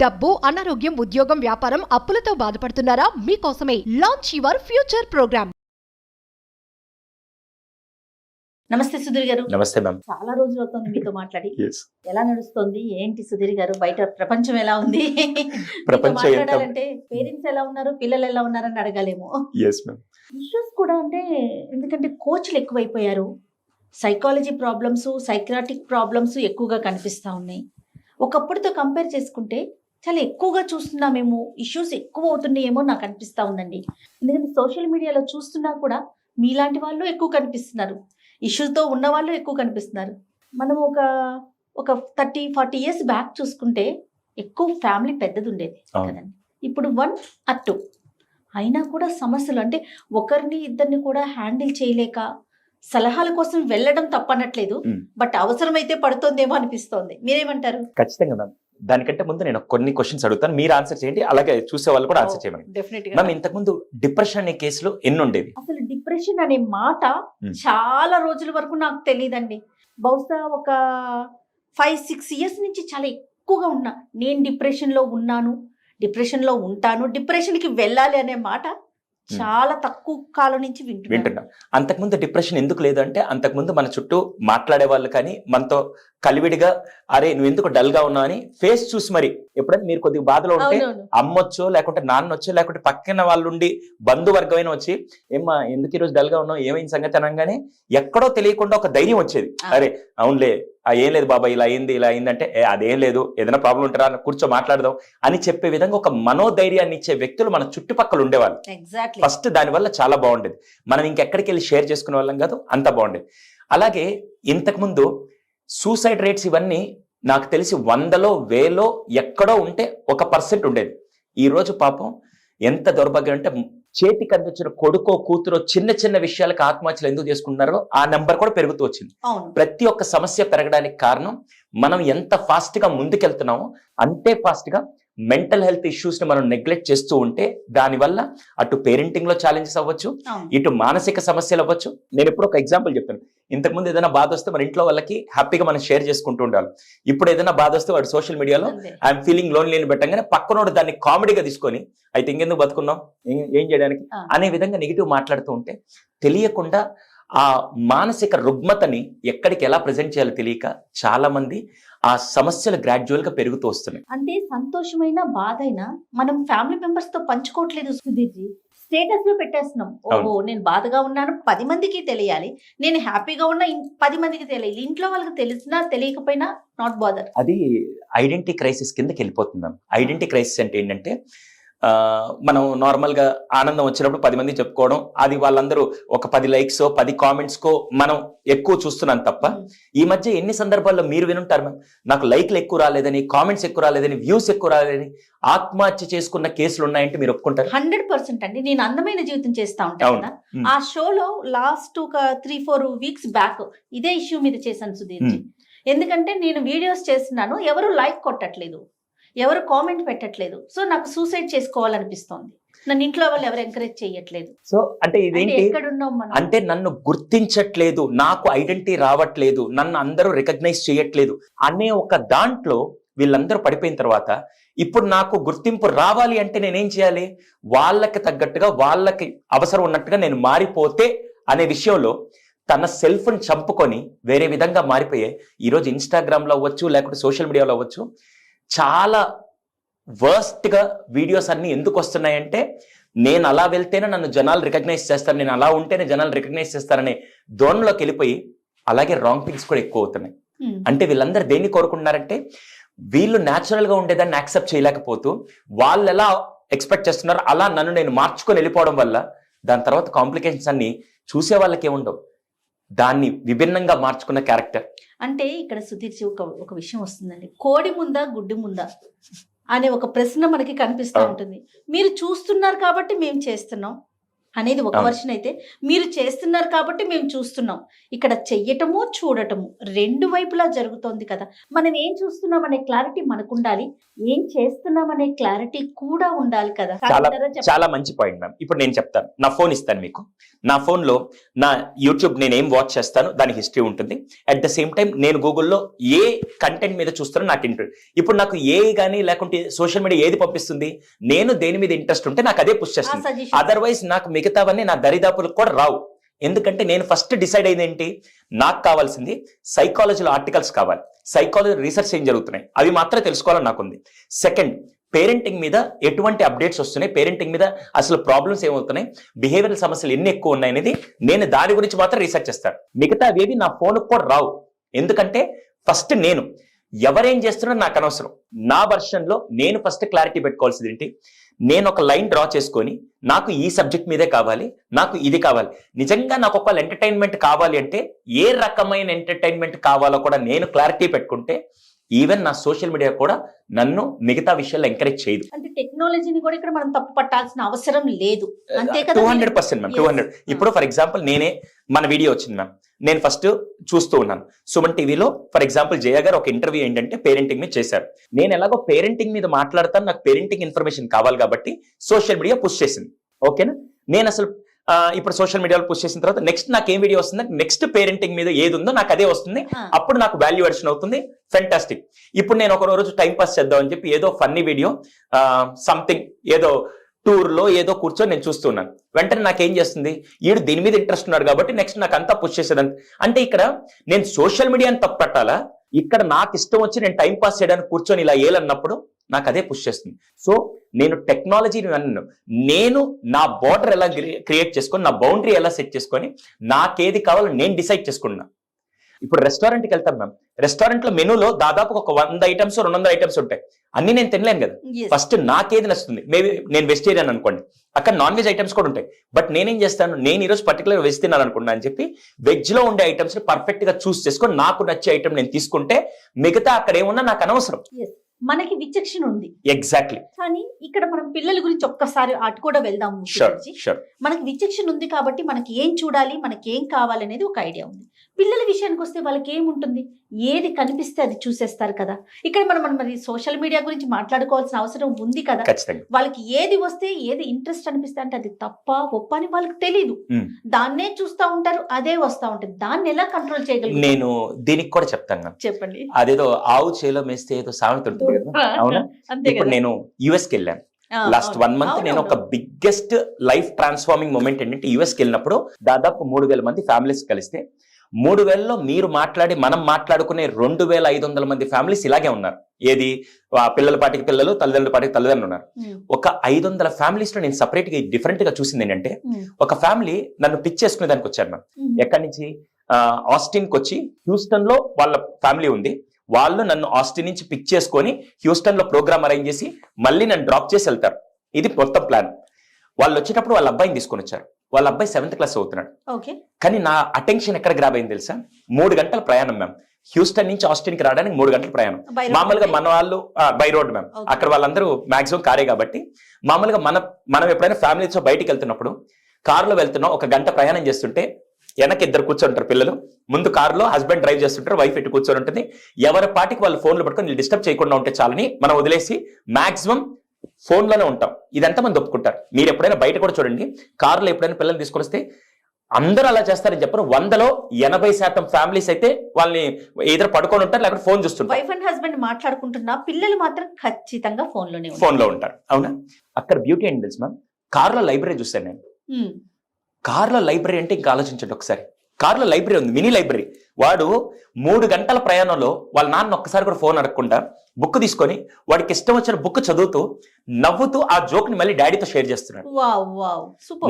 డబ్బు, అనారోగ్యం, ఉద్యోగం, వ్యాపారం, అప్పులతో బాధపడుతున్నారా? మీకోసమే లాంచ్ యువర్ ఫ్యూచర్ ప్రోగ్రామ్. నమస్తే సుధీర్ గారు. నమస్తే మ్యామ్. చాలా రోజులు అవుతుంది మీతో మాట్లాడి. Yes. ఎలా నడుస్తుంది ఏంటి సుధీర్ గారు? బయట ప్రపంచం ఎలా ఉంది? ప్రపంచం ఎంత- మాట్లాడాలంటే పేరెంట్స్ ఎలా ఉన్నారు, పిల్లలు ఎలా ఉన్నారని అడగాలేమో. Yes, ma'am. ఇష్యూస్ కూడా అంటే ఎందుకంటే కోచ్లు ఎక్కువైపోయారు, సైకాలజీ ప్రాబ్లమ్స్, సైక్రాటిక్ ప్రాబ్లమ్స్ ఎక్కువగా కనిపిస్తూ ఉన్నాయి. ఒకప్పుడుతో కంపేర్ చేసుకుంటే చాలా ఎక్కువగా చూస్తున్నామేమో, ఇష్యూస్ ఎక్కువ అవుతున్నాయేమో నాకు అనిపిస్తూ ఉందండి. ఎందుకంటే సోషల్ మీడియాలో చూస్తున్నా కూడా మీలాంటి వాళ్ళు ఎక్కువ కనిపిస్తున్నారు, ఇష్యూతో ఉన్న వాళ్ళు ఎక్కువ కనిపిస్తున్నారు. మనం ఒక 30-40 ఇయర్స్ బ్యాక్ చూసుకుంటే ఎక్కువ ఫ్యామిలీ పెద్దది ఉండేది కదండి. ఇప్పుడు 1 or 2 అయినా కూడా సమస్యలు అంటే ఒకరిని ఇద్దరిని కూడా హ్యాండిల్ చేయలేక సలహాల కోసం వెళ్ళడం తప్పనట్లేదు, బట్ అవసరమైతే పడుతుందేమో అనిపిస్తోంది. మీరేమంటారు? ఖచ్చితంగా మ్యామ్. దానికంటే ముందు నేను కొన్ని క్వశ్చన్స్ అడుగుతాను, మీరు ఆన్సర్ చేయండి, అలాగే చూసే వాళ్ళు కూడా ఆన్సర్ చేయమని. డెఫినెట్ గా మ్యామ్, ఇంతకు ముందు డిప్రెషన్ అనే కేసులు ఎన్ని ఉండేవి? అసలు డిప్రెషన్ అనే మాట చాలా రోజుల వరకు నాకు తెలియదండి. బహుశా ఒక 5-6 ఇయర్స్ నుంచి చాలా ఎక్కువగా ఉన్నా. నేను డిప్రెషన్ లో ఉన్నాను, డిప్రెషన్ లో ఉంటాను, డిప్రెషన్ కి వెళ్ళాలి అనే మాట చాలా తక్కువ కాలం నుంచి వింటున్నా. అంతకుముందు డిప్రెషన్ ఎందుకు లేదంటే, అంతకుముందు మన చుట్టూ మాట్లాడే వాళ్ళు కానీ మనతో కలివిడిగా అరే నువ్వు ఎందుకు డల్ గా ఉన్నావు అని ఫేస్ చూసి మరి ఎప్పుడైనా మీరు కొద్దిగా బాధలో ఉంటే అమ్మొచ్చో లేకుంటే నాన్నొచ్చో లేకుంటే పక్కన వాళ్ళు ఉండి బంధువర్గమైన వచ్చి ఏమ్మా ఎందుకు ఈరోజు డల్ గా ఉన్నావు, ఏమైంది సంగతి అనగానే ఎక్కడో తెలియకుండా ఒక ధైర్యం వచ్చేది. అరే అవునులే ఏం లేదు బాబా, ఇలా అయింది అంటే అదేం లేదు, ఏదైనా ప్రాబ్లం ఉంటారా కూర్చో మాట్లాడదాం అని చెప్పే విధంగా ఒక మనోధైర్యాన్ని ఇచ్చే వ్యక్తులు మన చుట్టుపక్కల ఉండేవాళ్ళు. ఫస్ట్ దానివల్ల చాలా బాగుండేది. మనం ఇంకెక్కడికి వెళ్ళి షేర్ చేసుకునే వాళ్ళం కాదు, అంత బాగుండేది. అలాగే ఇంతకుముందు సూసైడ్ రేట్స్ ఇవన్నీ నాకు తెలిసి 100లో 1000లో ఎక్కడో ఉంటే 1% ఉండేది. ఈ రోజు పాపం ఎంత దౌర్భాగ్యం అంటే చేతికి అందించిన కొడుకో కూతురో చిన్న చిన్న విషయాలకు ఆత్మహత్యలు ఎందుకు చేసుకుంటున్నారో ఆ నెంబర్ కూడా పెరుగుతూ వచ్చింది. ప్రతి ఒక్క సమస్య పెరగడానికి కారణం మనం ఎంత ఫాస్ట్ గా ముందుకెళ్తున్నామో అంతే ఫాస్ట్ గా మెంటల్ హెల్త్ ఇష్యూస్ ని మనం నెగ్లెక్ట్ చేస్తూ ఉంటే దానివల్ల అటు పేరెంటింగ్ లో ఛాలెంజెస్ అవ్వచ్చు, ఇటు మానసిక సమస్యలు అవ్వచ్చు. నేను ఎప్పుడు ఒక ఎగ్జాంపుల్ చెప్తాను. ఇంతకుముందు ఏదైనా బాధ వస్తే మన ఇంట్లో వాళ్ళకి హ్యాపీగా మనం షేర్ చేసుకుంటూ ఉండాలి. ఇప్పుడు ఏదైనా బాధ వస్తే వాడు సోషల్ మీడియాలో ఐఎమ్ ఫీలింగ్ లోన్లీ అని పెట్టగానే పక్కనోడు దాన్ని కామెడీగా తీసుకొని అయితే ఇంకెందుకు బతుకున్నాం, ఏం చేయడానికి అనే విధంగా నెగిటివ్ మాట్లాడుతూ ఉంటే తెలియకుండా ఆ మానసిక రుగ్మతని ఎక్కడికి ఎలా ప్రజెంట్ చేయాలో తెలియక చాలా మంది ఆ సమస్యలు గ్రాడ్యువల్ గా పెరుగుతూ వస్తున్నాయి. అంటే సంతోషమైన బాధ అయినా మనం ఫ్యామిలీ మెంబర్స్ తో పంచుకోవట్లేదు సుధీర్జీ. స్టేటస్ లో పెట్టేస్తున్నాం. ఓహో నేను బాధగా ఉన్నాను 10 మందికి తెలియాలి, నేను హ్యాపీగా ఉన్నా 10 మందికి తెలియాలి. ఇంట్లో వాళ్ళకి తెలిసినా తెలియకపోయినా నాట్ బాదర్. అది ఐడెంటిటీ క్రైసిస్ కిందకి వెళ్ళిపోతున్నాం. ఐడెంటిటీ క్రైసిస్ అంటే ఏంటంటే మనం నార్మల్ గా ఆనందం వచ్చినప్పుడు 10 మంది చెప్పుకోవడం, అది వాళ్ళందరూ ఒక 10 లైక్స్ 10 కామెంట్స్ కో మనం ఎక్కువ చూస్తున్నాం తప్ప ఈ మధ్య ఎన్ని సందర్భాల్లో మీరు వినుంటారు మ్యామ్, నాకు లైక్లు ఎక్కువ రాలేదని, కామెంట్స్ ఎక్కువ రాలేదని, వ్యూస్ ఎక్కువ రాలేదని ఆత్మహత్య చేసుకున్న కేసులు ఉన్నాయంటే మీరు ఒప్పుకుంటారు? 100% అండి. నేను అందమైన జీవితం చేస్తా ఉంటాను కదా, ఆ షోలో లాస్ట్ ఒక 3-4 వీక్స్ బ్యాక్ ఇదే ఇష్యూ మీద చేశాను సుధీర్జీ. ఎందుకంటే నేను వీడియోస్ చేస్తున్నాను, ఎవరు లైక్ కొట్టట్లేదు, ఎవరు కామెంట్ పెట్టట్లేదు. సో నాకు సూసైడ్ చేసుకోవాలనిపిస్తోంది. నన్ను ఇంట్లో వాళ్ళు ఎవరు ఎంకరేజ్ చేయట్లేదు. సో అంటే ఇదేంటి అంటే నన్ను గుర్తించట్లేదు, నాకు ఐడెంటిటీ రావట్లేదు, నన్ను అందరూ రికగ్నైజ్ చేయట్లేదు అనే ఒక దాంట్లో వీళ్ళందరూ పడిపోయిన తర్వాత ఇప్పుడు నాకు గుర్తింపు రావాలి అంటే నేనేం చేయాలి? వాళ్ళకి తగ్గట్టుగా వాళ్ళకి అవసరం ఉన్నట్టుగా నేను మారిపోతే అనే విషయంలో తన సెల్ఫ్ ని చంపుకొని వేరే విధంగా మారిపోయాయి. ఈరోజు ఇన్స్టాగ్రామ్ లో అవ్వచ్చు, లేకపోతే సోషల్ మీడియాలో అవ్వచ్చు, చాలా వర్స్ట్ గా వీడియోస్ అన్ని ఎందుకు వస్తున్నాయంటే నేను అలా వెళ్తేనే నన్ను జనాలు రికగ్నైజ్ చేస్తారు, నేను అలా ఉంటేనే జనాలు రికగ్నైజ్ చేస్తారనే ధోరణిలోకి వెళ్ళిపోయి అలాగే రాంగ్ థింగ్స్ కూడా ఎక్కువ అవుతున్నాయి. అంటే వీళ్ళందరూ దేన్ని కోరుకుంటున్నారంటే వీళ్ళు న్యాచురల్ గా ఉండేదాన్ని యాక్సెప్ట్ చేయలేకపోతూ వాళ్ళు ఎలా ఎక్స్పెక్ట్ చేస్తున్నారు అలా నన్ను నేను మార్చుకొని వెళ్ళిపోవడం వల్ల దాని తర్వాత కాంప్లికేషన్స్ అన్ని చూసే వాళ్ళకి ఏముండవు, దాన్ని విభిన్నంగా మార్చుకున్న క్యారెక్టర్. అంటే ఇక్కడ సుధీర్జీ ఒక విషయం వస్తుందండి, కోడి ముందా గుడ్డి ముందా అనే ఒక ప్రశ్న మనకి కనిపిస్తూ ఉంటుంది. మీరు చూస్తున్నారు కాబట్టి మేము చేస్తున్నాం, అనేది ఒక అవును. వర్షన్ అయితే, మీరు చేస్తున్నారు కాబట్టి మేము చూస్తున్నాం. ఇక్కడ చెయ్యటము చూడటము రెండు వైపులా జరుగుతోంది కదా. మనం ఏం చూస్తున్నాం అనే క్లారిటీ మనకు ఉండాలి, ఏం చేస్తున్నాం అనే క్లారిటీ కూడా ఉండాలి కదా. చాలా అంటారా చెప్పండి? చాలా మంచి పాయింట్ మ్యామ్. ఇప్పుడు నేను చెప్తాను, నా ఫోన్ ఇస్తాను మీకు. నా ఫోన్ లో నా యూట్యూబ్ నేను ఏం వాచ్ చేస్తాను దాని హిస్టరీ ఉంటుంది. అట్ ద సేమ్ టైం నేను గూగుల్లో ఏ కంటెంట్ మీద చూస్తానో నాకు ఇంట్రెస్ట్. ఇప్పుడు నాకు ఏ కానీ లేకుంటే సోషల్ మీడియా ఏది పంపిస్తుంది, నేను దేని మీద ఇంట్రెస్ట్ ఉంటే నాకు అదే పుష్ చేస్తుంది. suggestions. అదర్వైజ్ నాకు మిగతావన్నీ నా దరిదాపులకు కూడా రావు. ఎందుకంటే నేను ఫస్ట్ డిసైడ్ అయింది ఏంటి, నాకు కావాల్సింది సైకాలజీలో ఆర్టికల్స్ కావాలి, సైకాలజీ రీసెర్చ్ ఏం జరుగుతున్నాయి అవి మాత్రమే తెలుసుకోవాలని నాకుంది. సెకండ్, పేరెంటింగ్ మీద ఎటువంటి అప్డేట్స్ వస్తున్నాయి, పేరెంటింగ్ మీద అసలు ప్రాబ్లమ్స్ ఏమవుతున్నాయి, బిహేవియరల్ సమస్యలు ఎన్ని ఎక్కువ ఉన్నాయి అనేది నేను దాని గురించి మాత్రం రీసెర్చ్ చేస్తాను. మిగతా అవేవి నా ఫోన్కి కూడా రావు. ఎందుకంటే ఫస్ట్ నేను ఎవరేం చేస్తున్నారో నాకు అనవసరం. నా వర్షన్ లో నేను ఫస్ట్ క్లారిటీ పెట్టుకోవాల్సింది ఏంటి, నేను ఒక లైన్ డ్రా చేసుకొని నాకు ఈ సబ్జెక్ట్ మీదే కావాలి, నాకు ఇది కావాలి. నిజంగా నాకు ఒక ఎంటర్టైన్మెంట్ కావాలి అంటే ఏ రకమైన ఎంటర్టైన్మెంట్ కావాలో కూడా నేను క్లారిటీ పెట్టుకుంటే ఈవెన్ నా సోషల్ మీడియా కూడా నన్ను మిగతా విషయాల్లో ఎంకరేజ్ చేయదు. అంటే టెక్నాలజీని కూడా ఇక్కడ మనం తప్పు పట్టాల్సిన అవసరం లేదు, అంతే కదా. 200% మ్యామ్, 200. ఇప్పుడు ఫర్ ఎగ్జాంపుల్ నేనే, మన వీడియో వచ్చింది మ్యామ్, నేను ఫస్ట్ చూస్తూ ఉన్నాను సుమన్ టీవీలో. ఫర్ ఎగ్జాంపుల్ జయ గారు ఒక ఇంటర్వ్యూ ఏంటంటే పేరెంటింగ్ మీద చేశారు. నేను ఎలాగో పేరెంటింగ్ మీద మాట్లాడతాను, నాకు పేరెంటింగ్ ఇన్ఫర్మేషన్ కావాలి కాబట్టి సోషల్ మీడియా పుష్ చేసింది. ఓకేనా, నేను అసలు ఇప్పుడు సోషల్ మీడియాలో పుష్ చేసిన తర్వాత నెక్స్ట్ నాకు ఏం వీడియో వస్తుంది, నెక్స్ట్ పేరెంటింగ్ మీద ఏది ఉందో నాకు అదే వస్తుంది. అప్పుడు నాకు వాల్యూ అడిషన్ అవుతుంది. ఫెంటాస్టిక్. ఇప్పుడు నేను ఒక రోజు టైం పాస్ చేద్దాం అని చెప్పి ఏదో ఫన్నీ వీడియో, సంథింగ్ ఏదో టూర్ లో ఏదో కూర్చొని నేను చూస్తున్నాను. వెంటనే నాకేం చేస్తుంది, ఈడు దీని మీద ఇంట్రెస్ట్ ఉన్నాడు కాబట్టి నెక్స్ట్ నాకు అంతా పుష్ చేసేదంత. అంటే ఇక్కడ నేను సోషల్ మీడియాని తప్పట్టాలా, ఇక్కడ నాకు ఇష్టం వచ్చి నేను టైం పాస్ చేయడానికి కూర్చొని ఇలా ఏలన్నప్పుడు నాకు అదే పుష్ చేస్తుంది. సో నేను టెక్నాలజీని నేను నా బోర్డర్ ఎలా క్రియేట్ చేసుకొని, నా బౌండరీ ఎలా సెట్ చేసుకొని, నాకేది కావాలో నేను డిసైడ్ చేసుకున్నా. ఇప్పుడు రెస్టారెంట్కి వెళ్తాం మ్యామ్, రెస్టారెంట్ లో మెనూలో దాదాపు ఒక 100 ఐటమ్స్ 200 ఐటమ్స్ ఉంటాయి. అన్ని నేను తినలేను కదా. ఫస్ట్ నాకేది నచ్చుతుంది, మేబీ నేను వెజిటేరియన్ అనుకోండి, అక్కడ నాన్ వెజ్ ఐటమ్స్ కూడా ఉంటాయి. బట్ నేనేం చేస్తాను, నేను ఈరోజు పర్టికులర్ వెజ్ తినాలి అనుకున్నా అని చెప్పి వెజ్ లో ఉండే ఐటమ్స్ ని పర్ఫెక్ట్ గా చూస్ చేసుకొని నాకు నచ్చే ఐటమ్ నేను తీసుకుంటే మిగతా అక్కడ ఏమున్నా నాకు అనవసరం. మనకి విచక్షణ ఉంది. ఎగ్జాక్ట్లీ. కానీ ఇక్కడ మనం పిల్లల గురించి ఒక్కసారి అటు కూడా వెళ్దాం. మనకి విచక్షణ ఉంది కాబట్టి మనకి ఏం చూడాలి, మనకి ఏం కావాలి అనేది ఒక ఐడియా ఉంది. పిల్లల విషయానికి వస్తే వాళ్ళకి ఏముంటుంది, ఏది కనిపిస్తే అది చూసేస్తారు కదా. ఇక్కడ మనం మరి సోషల్ మీడియా గురించి మాట్లాడుకోవాల్సిన అవసరం ఉంది కదా. వాళ్ళకి ఏది వస్తే, ఏది ఇంట్రెస్ట్ అనిపిస్తే అంటే అది తప్ప ఒప్ప అని వాళ్ళకి తెలీదు. దాన్నే చూస్తూ ఉంటారు, అదే వస్తూ ఉంటుంది. దాన్ని ఎలా కంట్రోల్ చేయగలరు? నేను దీనికి కూడా చెప్తాను. చెప్పండి. అదేదో ఆవు చేలో మేస్తే ఏదో సామెత ఉంటుంది కదా, అవునా? ఇప్పుడు నేను యుఎస్కి వెళ్ళాను లాస్ట్ 1 month. నేను ఒక బిగ్గెస్ట్ లైఫ్ ట్రాన్స్ఫార్మింగ్ మూమెంట్ ఏంటంటే, యుఎస్కి వెళ్ళినప్పుడు దాదాపు 3000 మంది ఫ్యామిలీస్ కలిస్తే 3000లో మీరు మాట్లాడి మనం మాట్లాడుకునే 2500 మంది ఫ్యామిలీస్ ఇలాగే ఉన్నారు. ఏది, పిల్లల పాటికి పిల్లలు, తల్లిదండ్రుల పాటికి తల్లిదండ్రులు ఉన్నారు. ఒక 500 ఫ్యామిలీస్ లో నేను సపరేట్ గా డిఫరెంట్ గా చూసింది ఏంటంటే, ఒక ఫ్యామిలీ నన్ను పిక్ చేసుకునే దానికి వచ్చారు మ్యామ్. ఎక్కడి నుంచి, ఆస్టిన్ కి వచ్చి హ్యూస్టన్ లో వాళ్ళ ఫ్యామిలీ ఉంది. వాళ్ళు నన్ను ఆస్టిన్ నుంచి పిక్ చేసుకొని హ్యూస్టన్ లో ప్రోగ్రామ్ అరేంజ్ చేసి మళ్ళీ నన్ను డ్రాప్ చేసి వెళ్తారు. ఇది మొత్తం ప్లాన్. వాళ్ళు వచ్చేటప్పుడు వాళ్ళ అబ్బాయిని తీసుకొని వచ్చారు. వాళ్ళ అబ్బాయి 7th క్లాస్ అవుతున్నాడు. కానీ నా అటెన్షన్ ఎక్కడ గ్రాబ్ అయింది తెలుసా, 3 గంటల ప్రయాణం మ్యామ్. హ్యూస్టన్ నుంచి ఆస్టిన్ కి రావడానికి 3 గంటల ప్రయాణం. మామూలుగా మన వాళ్ళు బై రోడ్ మ్యామ్, అక్కడ వాళ్ళందరూ మాక్సిమం కారే కాబట్టి. మామూలుగా మనం ఎప్పుడైనా ఫ్యామిలీతో బయటికి వెళ్తున్నప్పుడు కారులో వెళ్తున్నాం, 1 గంట ప్రయాణం చేస్తుంటే వెనక 2 కూర్చొంటారు పిల్లలు, ముందు కారులో హస్బెండ్ డ్రైవ్ చేస్తుంటారు, వైఫ్ ఎటు కూర్చొని ఉంటుంది. ఎవరి పాటికి వాళ్ళు ఫోన్లు పట్టుకొని డిస్టర్బ్ చేయకుండా ఉంటే చాలని మనం వదిలేసి మాక్సిమం ఫోన్ లోనే ఉంటాం. ఇదంతా మనం ఒప్పుకుంటారు. మీరు ఎప్పుడైనా బయట కూడా చూడండి, కారులో ఎప్పుడైనా పిల్లలు తీసుకొని వస్తే అందరూ అలా చేస్తారని చెప్పరు. 100లో 80% ఫ్యామిలీస్ అయితే వాళ్ళని ఏదో పడుకొని ఉంటారు, లేకపోతే ఫోన్ చూస్తుంటారు. వైఫ్ అండ్ హస్బెండ్ మాట్లాడుకుంటున్నా, పిల్లలు మాత్రం ఖచ్చితంగా ఫోన్ లో ఉంటారు. అవునా? అక్కడ బ్యూటీ ఏంటి తెలుసు మ్యామ్, కారులో లైబ్రరీ చూస్తాను నేను. కార్లో లైబ్రరీ అంటే ఇంకా ఆలోచించండి ఒకసారి. కార్లో లైబ్రరీ ఉంది, మినీ లైబ్రరీ. వాడు 3 గంటల ప్రయాణంలో వాళ్ళ నాన్న ఒక్కసారి కూడా ఫోన్ అడగకుండా బుక్ తీసుకొని వాడికి ఇష్టం వచ్చిన బుక్ చదువుతూ నవ్వుతూ ఆ జోక్ ని మళ్ళీ డాడీతో షేర్ చేస్తున్నాడు.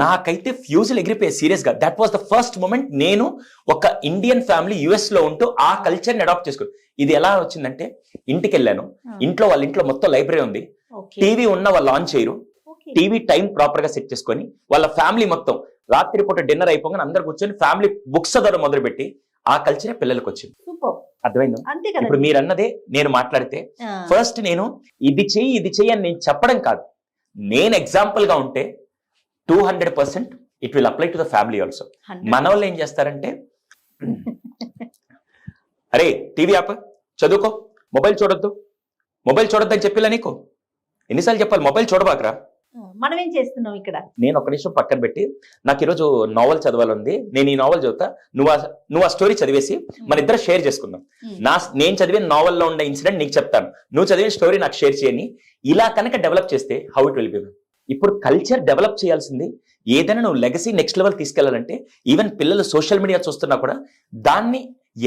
నాకైతే ఫ్యూజులు ఎగిరిపోయాయి సీరియస్ గా. That was the first moment. నేను ఒక ఇండియన్ ఫ్యామిలీ యుఎస్ లో ఉంటూ ఆ కల్చర్ ని అడాప్ట్ చేసుకో. ఇది ఎలా వచ్చిందంటే, ఇంటికి వెళ్ళాను, వాళ్ళ ఇంట్లో మొత్తం లైబ్రరీ ఉంది, టీవీ ఉన్న వాళ్ళు ఆన్ చేయరు, టీవీ టైం ప్రాపర్ గా సెట్ చేసుకొని వాళ్ళ ఫ్యామిలీ మొత్తం రాత్రిపూట డిన్నర్ అయిపోగానే అందరు కూర్చొని ఫ్యామిలీ బుక్స్ చదవడం మొదలుపెట్టి ఆ కల్చరే పిల్లలకు వచ్చింది. అర్థమైందా? ఇప్పుడు మీరు అన్నదే నేను మాట్లాడితే ఫస్ట్ నేను ఇది చెయ్యి అని నేను చెప్పడం కాదు, నేను ఎగ్జాంపుల్ గా ఉంటే 200% it will apply to the family also. మన వాళ్ళు ఏం చేస్తారంటే అరే టీవీ ఆప్, చదువుకో, మొబైల్ చూడొద్దు అని చెప్పిలా నీకు ఎన్నిసార్లు చెప్పాలి, మొబైల్ చూడబాకరా. మనం ఏం చేస్తున్నాం ఇక్కడ? నేను ఒక నిమిషం పక్కన పెట్టి నాకు ఈరోజు నావల్ చదవాలంది, నేను ఈ నావల్ చదువుతా, నువ్వు ఆ స్టోరీ చదివేసి మన ఇద్దరు షేర్ చేసుకుందాం. నేను చదివిన నావల్లో ఉండే ఇన్సిడెంట్ నీకు చెప్తాను, నువ్వు చదివిన స్టోరీ నాకు షేర్ చేయని. ఇలా కనుక డెవలప్ చేస్తే హౌ ఇట్ విల్ బి. ఇప్పుడు కల్చర్ డెవలప్ చేయాల్సింది. ఏదైనా నువ్వు లెగసీ నెక్స్ట్ లెవెల్ తీసుకెళ్లాలంటే ఈవెన్ పిల్లలు సోషల్ మీడియా చూస్తున్నా కూడా దాన్ని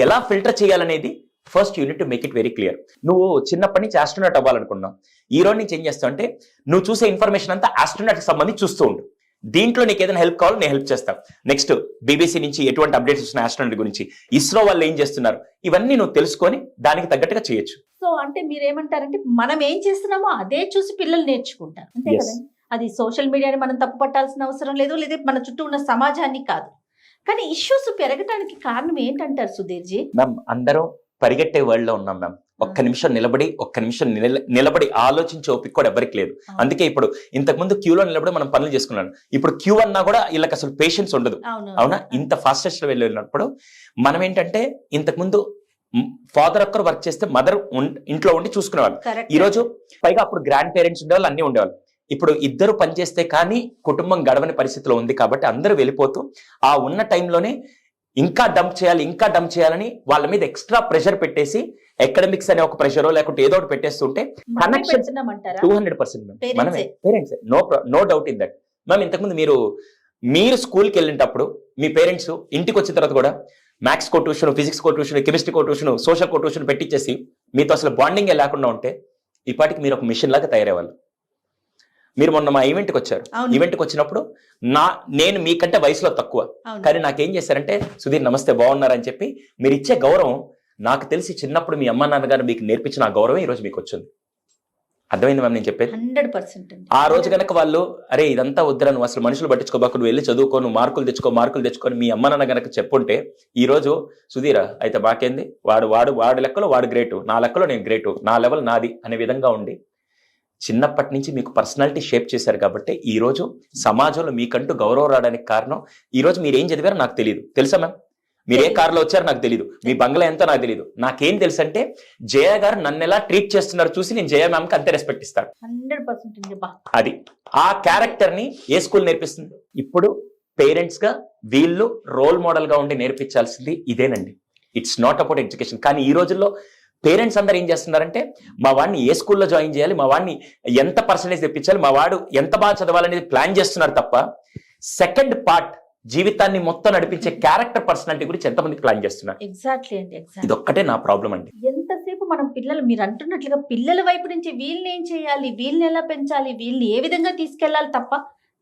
ఎలా ఫిల్టర్ చేయాలనేది first unit to make it very clear. నువ్వు చిన్నప్పటి నుంచి ఆస్ట్రోనాట్ అవ్వాలనుకున్నావు, ఈ రోజు నుంచి ఏం చేస్తావు అంటే నువ్వు చూసే ఇన్ఫర్మేషన్ అంతా ఆస్ట్రోనాట్ కి సంబంధించి చూస్తూ ఉండు. దీంట్లో నీకు ఏదైనా హెల్ప్ కావాలో నేను హెల్ప్ చేస్తాను. నెక్స్ట్ బీబీసీ నుంచి ఎటువంటి అప్డేట్స్ వస్తున్నాయి ఆస్ట్రోనాట్ గురించి, ఇస్రో వాళ్ళు ఏం చేస్తున్నారు, ఇవన్నీ నువ్వు తెలుసుకొని దానికి తగ్గట్టుగా చేయొచ్చు. సో అంటే మీరేమంటారంటే మనం ఏం చేస్తున్నామో అదే చూసి పిల్లలు నేర్చుకుంటారు, అంతే Yes. కదండి. అది సోషల్ మీడియాని మనం తప్పు పట్టాల్సిన అవసరం లేదు, లేదా మన చుట్టూ ఉన్న సమాజాన్ని కాదు. కానీ ఇష్యూస్ పెరగడానికి కారణం ఏంటంటారు సుధీర్జీ? మ్యామ్ అందరం పరిగెట్టే వరల్డ్ లో ఉన్నాం మ్యామ్. ఒక్క నిమిషం నిలబడి ఆలోచించే ఓపిక కూడా ఎవరికి లేదు. అందుకే ఇప్పుడు ఇంతకు ముందు క్యూలో నిలబడి మనం పనులు చేసుకున్నాం, ఇప్పుడు క్యూ అన్నా కూడా వీళ్ళకి అసలు పేషెన్స్ ఉండదు. అవునా? ఇంత ఫాస్టెస్ట్ వెళ్ళినప్పుడు మనం ఏంటంటే ఇంతకు ముందు ఫాదర్ ఒక్కరు వర్క్ చేస్తే మదర్ ఇంట్లో ఉండి చూసుకునేవాళ్ళు. ఈ రోజు పైగా అప్పుడు గ్రాండ్ పేరెంట్స్ ఉండేవాళ్ళు, అన్ని ఉండేవాళ్ళు. ఇప్పుడు ఇద్దరు పనిచేస్తే కానీ కుటుంబం గడవని పరిస్థితిలో ఉంది కాబట్టి అందరూ వెళ్ళిపోతూ ఆ ఉన్న టైంలోనే ఇంకా డంప్ చేయాలని వాళ్ళ మీద ఎక్స్ట్రా ప్రెషర్ పెట్టేసి అకాడమిక్స్ అనే ఒక ప్రెషరో లేకుంటే ఏదో ఒకటి పెట్టేస్తుంటే కనెక్షన్ 200% మనమే parents, no doubt in that. Ma'am ఇంతకుముందు మీరు స్కూల్కి వెళ్ళినప్పుడు మీ పేరెంట్స్ ఇంటికి వచ్చిన తర్వాత కూడా మ్యాథ్స్ కో ట్యూషన్, ఫిజిక్స్ కో ట్యూషన్, కెమిస్ట్రీ కో ట్యూషన్, సోషల్ కో ట్యూషన్ పెట్టించేసి మీతో అసలు బాండింగ్ లేకుండా ఉంటే ఇప్పటికి మీరు ఒక మిషన్ లాగా తయారయ్యేవాళ్ళు. మీరు మొన్న మా ఈవెంట్కి వచ్చారు, ఈవెంట్కి వచ్చినప్పుడు నేను మీకంటే వయసులో తక్కువ, కానీ నాకేం చేశారంటే సుధీర్ నమస్తే బాగున్నారని చెప్పి మీరు ఇచ్చే గౌరవం నాకు తెలిసి చిన్నప్పుడు మీ అమ్మ నాన్నగారు మీకు నేర్పించిన ఆ గౌరవం ఈ రోజు మీకు వచ్చింది. అర్థమైంది మ్యామ్ నేను చెప్పేది? 100%. ఆ రోజు కనుక వాళ్ళు అరే ఇదంతా వద్దురా, నువ్వు అసలు మనుషులు పట్టించుకోబాకు, నువ్వు వెళ్ళి చదువుకో, నువ్వు మార్కులు తెచ్చుకొని మీ అమ్మ నాన్న గనక చెప్పుంటే ఈ రోజు సుధీరా అయితే మాకేంది, వాడు లెక్కలో వాడు గ్రేటు, నా లెక్కలో నేను గ్రేటు, నా లెవెల్ నాది అనే విధంగా ఉండి చిన్నప్పటి నుంచి మీకు పర్సనాలిటీ షేప్ చేశారు కాబట్టి ఈ రోజు సమాజంలో మీకంటూ గౌరవం రావడానికి కారణం. ఈ రోజు మీరు ఏం చదివారో నాకు తెలియదు, తెలుసా మ్యామ్? మీరు ఏ కారులో వచ్చారో నాకు తెలియదు, మీ బంగ్లా ఎంతో నాకు తెలియదు. నాకేం తెలుసు అంటే జయ గారు నన్ను ఎలా ట్రీట్ చేస్తున్నారు చూసి నేను జయ మ్యామ్ కి అంతే రెస్పెక్ట్ ఇస్తాను. 100%. అది ఆ క్యారెక్టర్ ని ఏ స్కూల్ నేర్పిస్తుంది? ఇప్పుడు పేరెంట్స్ గా వీళ్ళు రోల్ మోడల్ గా ఉండి నేర్పించాల్సింది ఇదేనండి. It's not about education. కానీ ఈ రోజుల్లో పేరెంట్స్ అందరూ ఏం చేస్తున్నారంటే మా వాడిని ఏ స్కూల్లో జాయిన్ చేయాలి, మా వాడిని ఎంత పర్సెంటేజ్ తెప్పించాలి, మా వాడు ఎంత బాగా చదవాలనేది ప్లాన్ చేస్తున్నారు తప్ప సెకండ్ పార్ట్ జీవితాన్ని మొత్తం నడిపించే క్యారెక్టర్ పర్సనాలిటీ గురించి ఎంతమంది ప్లాన్ చేస్తున్నారు? ఎగ్జాక్ట్లీ అండి. ఇది ఒక్కటే నా ప్రాబ్లం అండి. ఎంతసేపు మనం మీరు అంటున్నట్లుగా పిల్లల వైపు నుంచి వీళ్ళని ఏం చేయాలి, వీళ్ళని ఎలా పెంచాలి, వీళ్ళని ఏ విధంగా తీసుకెళ్లాలి తప్ప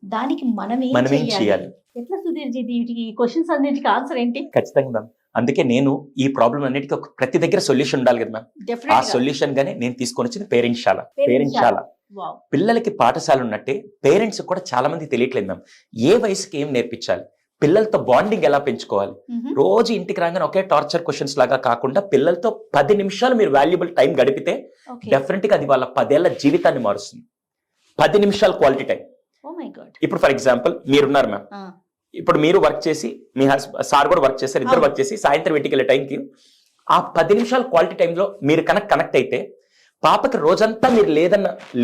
దానికి మనం ఏం చేయాలి? ఎట్లా సుధీర్జీ ఈ క్వశ్చన్స్ అన్నిటికీ ఆన్సర్ ఏంటి? ఖచ్చితంగా మ్యామ్. అందుకే నేను ఈ ప్రాబ్లం అన్నిటికీ ప్రతి దగ్గర సొల్యూషన్ ఉండాలి కదా మ్యామ్. ఆ సొల్యూషన్ గానే నేను తీసుకొని వచ్చింది పేరెంట్శాల. పిల్లలకి పాఠశాల ఉన్నట్టే పేరెంట్స్ కూడా చాలా మంది తెలియట్లేదు మ్యామ్. ఏ వయసుకి ఏం నేర్పించాలి, పిల్లలతో బాండింగ్ ఎలా పెంచుకోవాలి. రోజు ఇంటికి రాగానే ఒకే టార్చర్ క్వశ్చన్స్ లాగా కాకుండా పిల్లలతో 10 నిమిషాలు మీరు వాల్యుబుల్ టైం గడిపితే డెఫినెట్ గా అది వాళ్ళ 10 ఏళ్ల జీవితాన్ని మారుస్తుంది. 10 నిమిషాలు క్వాలిటీ టైం. ఇప్పుడు ఫర్ ఎగ్జాంపుల్ మీరున్నారు మ్యామ్, ఇప్పుడు మీరు వర్క్ చేసి మీ సార్ కూడా వర్క్ చేస్తారు, ఇద్దరు వర్క్ చేసి సాయంత్రం ఇంటికి వెళ్ళే టైంకి ఆ 10 నిమిషాలు క్వాలిటీ టైంలో మీరు కనెక్ట్ అయితే పాపకి రోజంతా మీరు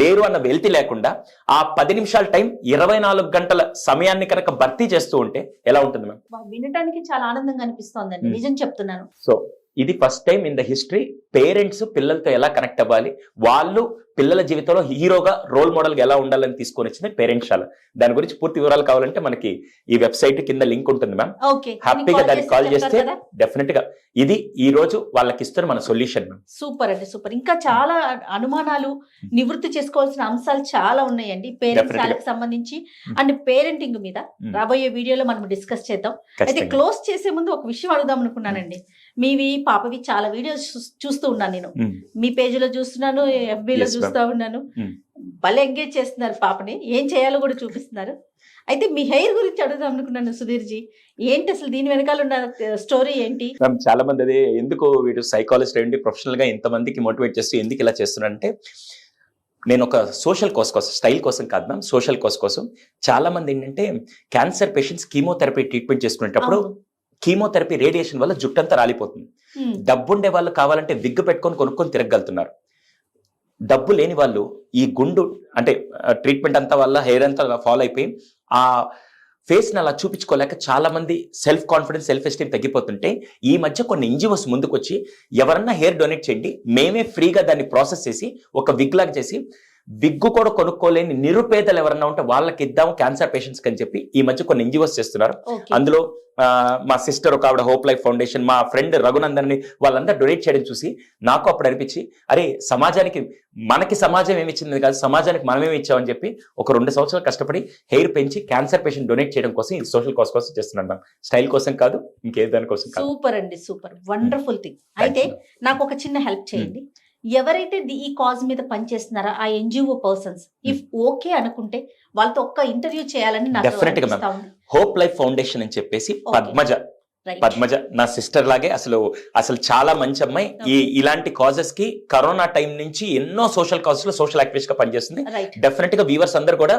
లేరు అన్న వెల్తి లేకుండా ఆ 10 నిమిషాల టైం 24 గంటల సమయాన్ని కనుక భర్తీ చేస్తూ ఉంటే ఎలా ఉంటుంది మ్యామ్? వినటానికి చాలా ఆనందంగా అనిపిస్తోందండి, నిజం చెప్తున్నాను. సో ఇది first time in the history parents పిల్లలతో ఎలా కనెక్ట్ అవ్వాలి, వాళ్ళు పిల్లల జీవితంలో హీరోగా రోల్ మోడల్ గా ఎలా ఉండాలని తీసుకొని వచ్చింది పేరెంట్శాల. దాని గురించి పూర్తి వివరాలు కావాలంటే మనకి ఈ వెబ్సైట్ కింద లింక్ ఉంటుంది మ్యామ్. హ్యాపీగా దానికి కాల్ చేస్తే డెఫినెట్ గా ఇది ఈ రోజు వాళ్ళకి ఇస్తున్న మన సొల్యూషన్ మ్యామ్. సూపర్ అండి, సూపర్. ఇంకా చాలా అనుమానాలు నివృత్తి చేసుకోవాల్సిన అంశాలు చాలా ఉన్నాయండి పేరెంట్స్ సంబంధించి అండ్ పేరెంటింగ్ మీద రాబోయే వీడియోలో మనం డిస్కస్ చేద్దాం. అయితే క్లోజ్ చేసే ముందు ఒక విషయం అడుగుదాం అనుకున్నానండి. మీవి పాపవి చాలా వీడియోస్ చూస్తూ ఉన్నాను నేను, మీ పేజీలో చూస్తున్నాను, FB లో చూస్తా ఉన్నాను. భలే ఎంగేజ్ చేస్తున్నారు పాపని, ఏం చేయాలో కూడా చూపిస్తున్నారు. అయితే మీ హెయిర్ గురించి అడుగుదాం అనుకున్నాను సుధీర్జీ, ఏంటి అసలు దీని వెనకాల ఉన్న స్టోరీ ఏంటి? చాలా మంది అదే ఎందుకు వీడు సైకాలజిస్ట్ ఏంటి ప్రొఫెషనల్ గా ఇంతమందికి మోటివేట్ చేస్తూ ఎందుకు ఇలా చేస్తున్నారంటే నేను ఒక సోషల్ కోస్ కోసం, స్టైల్ కోసం కాదు మ్యామ్, సోషల్ కోస్ కోసం చాలా మంది ఏంటంటే క్యాన్సర్ పేషెంట్స్ కీమోథెరపీ ట్రీట్మెంట్ చేసుకునేటప్పుడు కీమోథెరపీ రేడియేషన్ వల్ల జుట్టంతా రాలిపోతుంది. డబ్బుండే వాళ్ళు కావాలంటే విగ్గు పెట్టుకొని కొనుక్కొని తిరగలుగుతున్నారు. డబ్బు లేని వాళ్ళు ఈ గుండు అంటే ట్రీట్మెంట్ అంతా వల్ల హెయిర్ అంతా ఫాలో అయిపోయి ఆ ఫేస్ని అలా చూపించుకోలేక చాలా మంది సెల్ఫ్ కాన్ఫిడెన్స్, సెల్ఫ్ ఎస్టీమ్ తగ్గిపోతుంటే ఈ మధ్య కొన్ని NGOs ముందుకు వచ్చి ఎవరన్నా హెయిర్ డొనేట్ చేయండి, మేమే ఫ్రీగా దాన్ని ప్రాసెస్ చేసి ఒక విగ్ లాగా చేసి విగ్గు కూడా కొనుక్కోలేని నిరుపేదలు ఎవరన్నా ఉంటే వాళ్ళకి ఇద్దాము క్యాన్సర్ పేషెంట్స్ అని చెప్పి ఈ మధ్య కొన్ని NGOs చేస్తున్నారు. అందులో మా సిస్టర్ ఒక ఆవిడ హోప్ లైఫ్ ఫౌండేషన్, మా ఫ్రెండ్ రఘునందన్ వాళ్ళందరూ డొనేట్ చేయడం చూసి నాకు అప్పుడు అనిపించి అరే సమాజానికి మనకి సమాజం ఏమి ఇచ్చింది కాదు, సమాజానికి మనమేమి ఇచ్చామని చెప్పి ఒక 2 సంవత్సరాలు కష్టపడి హెయిర్ పెంచి క్యాన్సర్ పేషెంట్ డొనేట్ చేయడం కోసం ఇది సోషల్ కాజ్ కోసం చేస్తున్నాను. స్టైల్ కోసం కాదు, ఇంకే దానికోసం కాదు. సూపర్ అండి, సూపర్, వండర్ఫుల్ థింగ్. అయితే నాకు ఒక చిన్న హెల్ప్ చేయండి. ఎవరైతే ఈ కాజ్ మీద పనిచేస్తున్నారో ఆ NGO పర్సన్స్ ఇఫ్ ఓకే అనుకుంటే వాళ్ళతో ఒక్క ఇంటర్వ్యూ చేయాలని నాకు డెఫినెట్ గా మ్యామ్. హోప్ లైఫ్ ఫౌండేషన్ అని చెప్పేసి పద్మజ నా సిస్టర్ లాగే అసలు చాలా మంచి అమ్మాయి. ఇలాంటి కాజెస్ కి కరోనా టైం నుంచి ఎన్నో సోషల్ కాజెస్ లో సోషల్ యాక్టివిస్ట్ గా పనిచేస్తుంది. డెఫినెట్ గా వ్యూవర్స్ అందరూ కూడా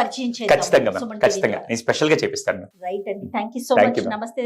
పరిచయం ఖచ్చితంగా నేను స్పెషల్ గా చేపిస్తాను. రైట్ అండి, థ్యాంక్ యూ సో మచ్. నమస్తే.